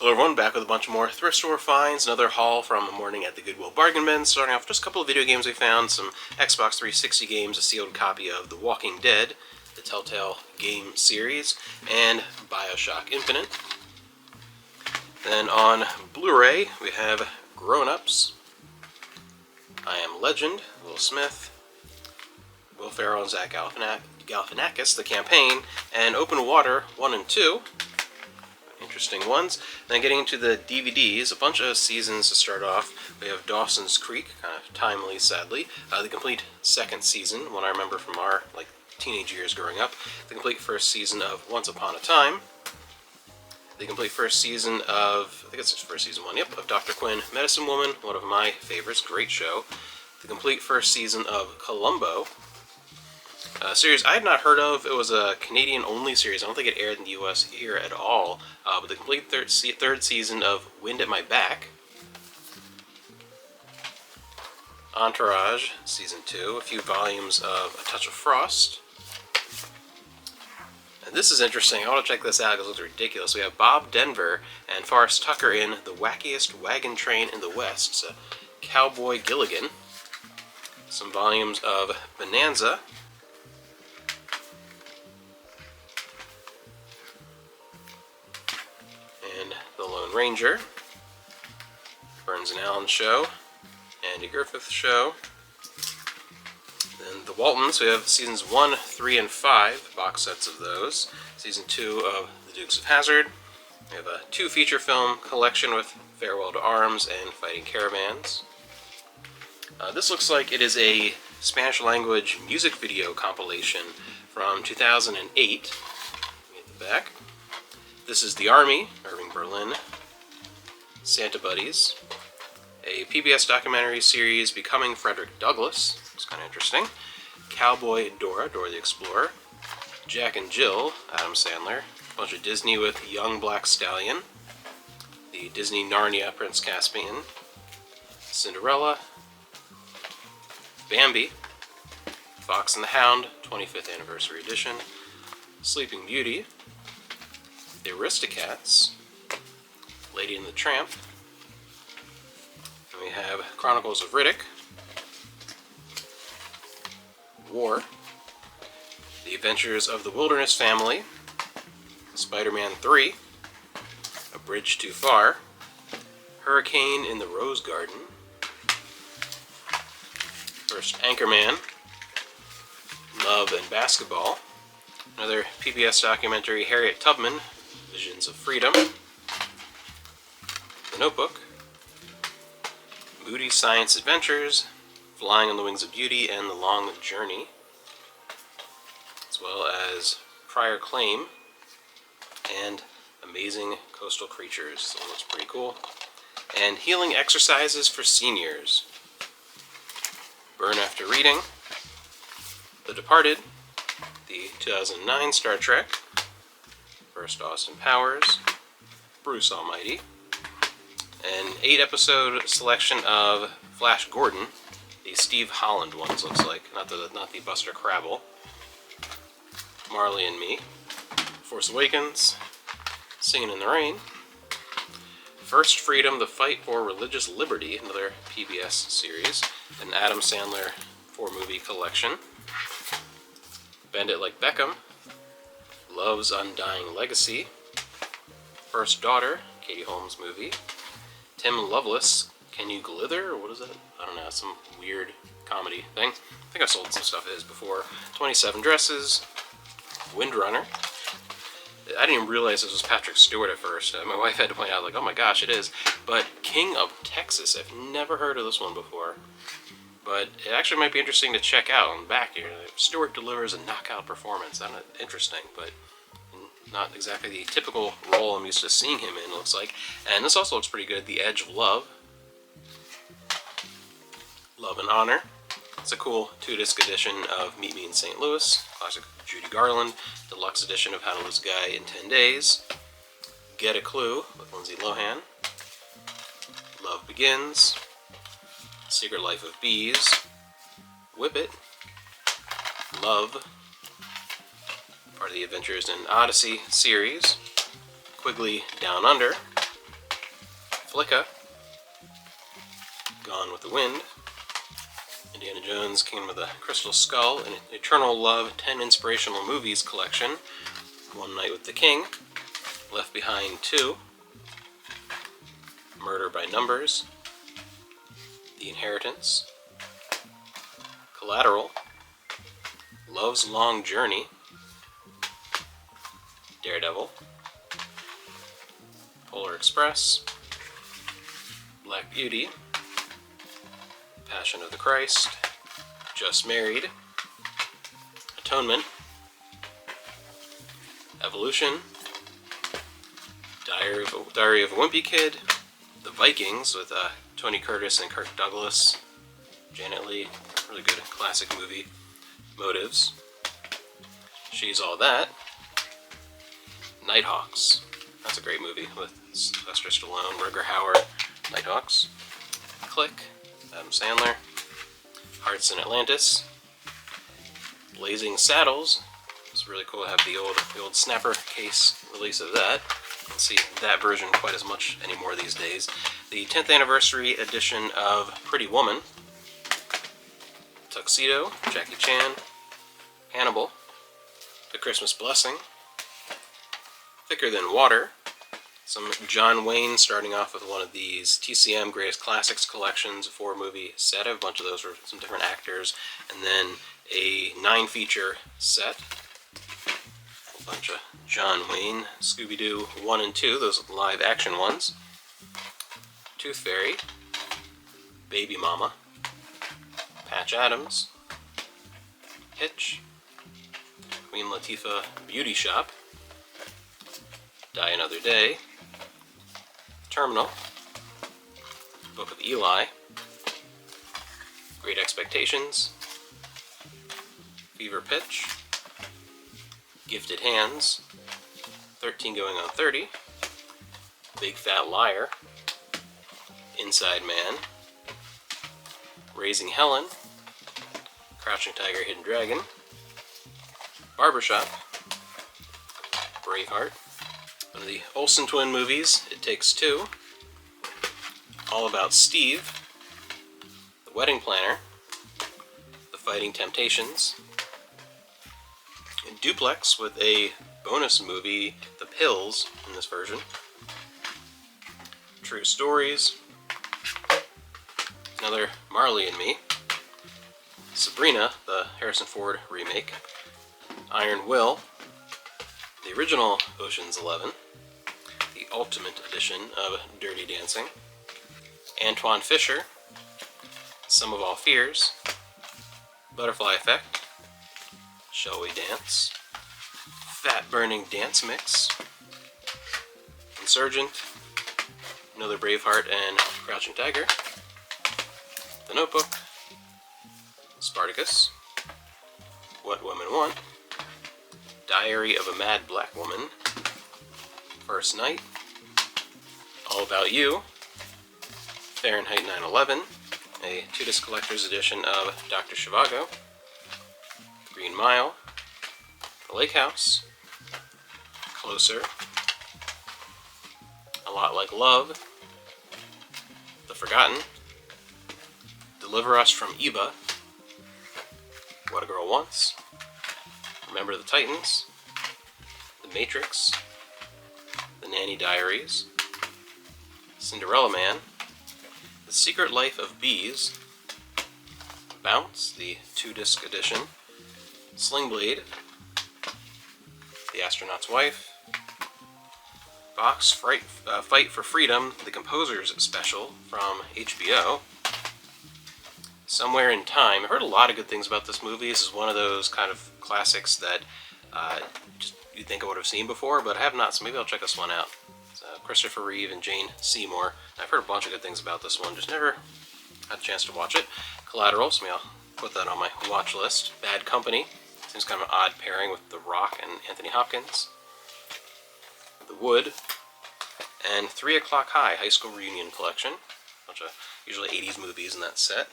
Hello everyone, back with a bunch more thrift store finds, another haul from a morning at the Goodwill Bargain Bin. Starting off with just a couple of video games we found, some Xbox 360 games, a sealed copy of The Walking Dead, the Telltale game series, and Bioshock Infinite. Then on Blu-ray, we have Grown Ups, I Am Legend, Will Smith, Will Ferrell and Zach Galifianakis, The Campaign, and Open Water 1 and 2. Interesting ones. Then getting into the DVDs, a bunch of seasons to start off. We have Dawson's Creek, kind of timely, sadly. The complete second season, one I remember from our teenage years growing up. The complete first season of Once Upon a Time. The complete first season of, I think it's first season one, of Dr. Quinn, Medicine Woman, one of my favorites, great show. The complete first season of Columbo. A series I had not heard of. It was a Canadian-only series. I don't think it aired in the U.S. here at all. But the complete third season of Wind at My Back. Entourage, Season 2. A few volumes of A Touch of Frost. And this is interesting. I want to check this out because it looks ridiculous. We have Bob Denver and Forrest Tucker in The Wackiest Wagon Train in the West. So Cowboy Gilligan. Some volumes of Bonanza. The Lone Ranger, Burns and Allen Show, Andy Griffith Show. Then the Waltons, we have seasons 1, 3, and 5, box sets of those. Season 2 of The Dukes of Hazzard. We have a 2 feature film collection with Farewell to Arms and Fighting Caravans. This looks like it is a Spanish language music video compilation from 2008. At the back. This is The Army, Irving Berlin, Santa Buddies, a PBS documentary series, Becoming Frederick Douglass, it's kind of interesting, Cowboy Dora, Dora the Explorer, Jack and Jill, Adam Sandler, a bunch of Disney with Young Black Stallion, the Disney Narnia, Prince Caspian, Cinderella, Bambi, Fox and the Hound, 25th Anniversary Edition, Sleeping Beauty, The Aristocats, Lady and the Tramp, and we have Chronicles of Riddick, War, The Adventures of the Wilderness Family, Spider-Man 3, A Bridge Too Far, Hurricane in the Rose Garden, First Anchorman, Love and Basketball, another PBS documentary, Harriet Tubman, Visions of Freedom, The Notebook, Moody Science Adventures, Flying on the Wings of Beauty, and The Long Journey, as well as Prior Claim and Amazing Coastal Creatures. That looks pretty cool. And Healing Exercises for Seniors, Burn After Reading, The Departed, the 2009 Star Trek, First Austin Powers, Bruce Almighty, an 8-episode selection of Flash Gordon, the Steve Holland ones looks like, not the Buster Crabble, Marley and Me, Force Awakens, Singing in the Rain, First Freedom, The Fight for Religious Liberty, another PBS series, an Adam Sandler 4-movie collection, Bend It Like Beckham, Love's Undying Legacy, First Daughter, Katie Holmes movie, Tim Loveless, Can You Glither, or what is that? I don't know, some weird comedy thing. I think I've sold some stuff of his before. 27 Dresses, Windrunner. I didn't even realize this was Patrick Stewart at first. My wife had to point out, oh my gosh, it is. But King of Texas, I've never heard of this one before. But it actually might be interesting to check out on the back here. Stewart delivers a knockout performance. I don't know, interesting, but not exactly the typical role I'm used to seeing him in, looks like. And this also looks pretty good. The Edge of Love. Love and Honor. It's a cool 2-disc edition of Meet Me in St. Louis. Classic Judy Garland. Deluxe edition of How to Lose a Guy in 10 Days. Get a Clue with Lindsay Lohan. Love Begins. Secret Life of Bees, Whip It, Love, part of the Adventures in Odyssey series, Quigley Down Under, Flicka, Gone with the Wind, Indiana Jones, Kingdom of the Crystal Skull, an Eternal Love 10 Inspirational Movies collection, One Night with the King, Left Behind 2, Murder by Numbers, The Inheritance, Collateral, Love's Long Journey, Daredevil, Polar Express, Black Beauty, Passion of the Christ, Just Married, Atonement, Evolution, Diary of a Wimpy Kid, The Vikings with Tony Curtis and Kirk Douglas, Janet Leigh, really good classic movie, Motives, She's All That, Nighthawks, that's a great movie with Sylvester Stallone, Rutger Hauer, Nighthawks, Click, Adam Sandler, Hearts in Atlantis, Blazing Saddles. It's really cool to have the old snapper case release of that. You don't see that version quite as much anymore these days. The 10th anniversary edition of Pretty Woman, Tuxedo, Jackie Chan, Hannibal, The Christmas Blessing, Thicker Than Water, some John Wayne, starting off with one of these TCM Greatest Classics collections, 4-movie set. I have a bunch of those for some different actors. And then a 9-feature set. A bunch of John Wayne, Scooby-Doo 1 and 2, those live action ones. Tooth Fairy, Baby Mama, Patch Adams, Hitch, Queen Latifah Beauty Shop, Die Another Day, Terminal, Book of Eli, Great Expectations, Fever Pitch, Gifted Hands, 13 Going on 30, Big Fat Liar, Inside Man, Raising Helen, Crouching Tiger, Hidden Dragon, Barbershop, Braveheart, one of the Olsen twin movies, It Takes Two, All About Steve, The Wedding Planner, The Fighting Temptations, and Duplex with a bonus movie, The Pills, in this version, True Stories, another Marley and Me, Sabrina, the Harrison Ford remake, Iron Will, the original Ocean's 11, the Ultimate Edition of Dirty Dancing, Antoine Fisher, Sum of All Fears, Butterfly Effect, Shall We Dance, Fat Burning Dance Mix, Insurgent, another Braveheart and Crouching Tiger, The Notebook, Spartacus, What Women Want, Diary of a Mad Black Woman, First Night, All About You, Fahrenheit 9/11, a 2-disc collector's edition of Dr. Zhivago, Green Mile, The Lake House, Closer, A Lot Like Love, The Forgotten, Deliver Us from Iba, What a Girl Wants, Remember the Titans, The Matrix, The Nanny Diaries, Cinderella Man, The Secret Life of Bees, Bounce, the 2-disc edition, Sling Blade, The Astronaut's Wife, Bach's Fight for Freedom, the Composer's Special from HBO, Somewhere in Time. I've heard a lot of good things about this movie. This is one of those kind of classics that just you'd think I would have seen before, but I have not, so maybe I'll check this one out. It's Christopher Reeve and Jane Seymour. I've heard a bunch of good things about this one, just never had a chance to watch it. Collateral, so maybe I'll put that on my watch list. Bad Company, seems kind of an odd pairing with The Rock and Anthony Hopkins. The Wood, and 3 O'Clock High School Reunion Collection. A bunch of usually 80s movies in that set.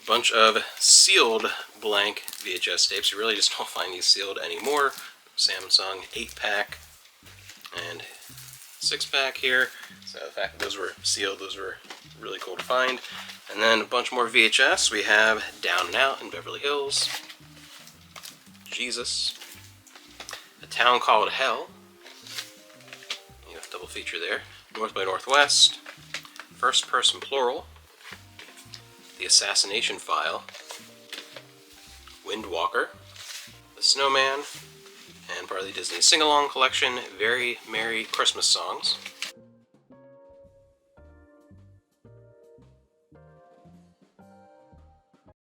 A bunch of sealed blank VHS tapes. You really just don't find these sealed anymore. Samsung 8-pack and 6-pack here. So the fact that those were sealed, those were really cool to find. And then a bunch more VHS. We have Down and Out in Beverly Hills, Jesus, A Town Called Hell, you have a double feature there, North by Northwest, First Person Plural, The Assassination File, Windwalker, The Snowman, and part of the Disney Sing-Along Collection, Very Merry Christmas Songs.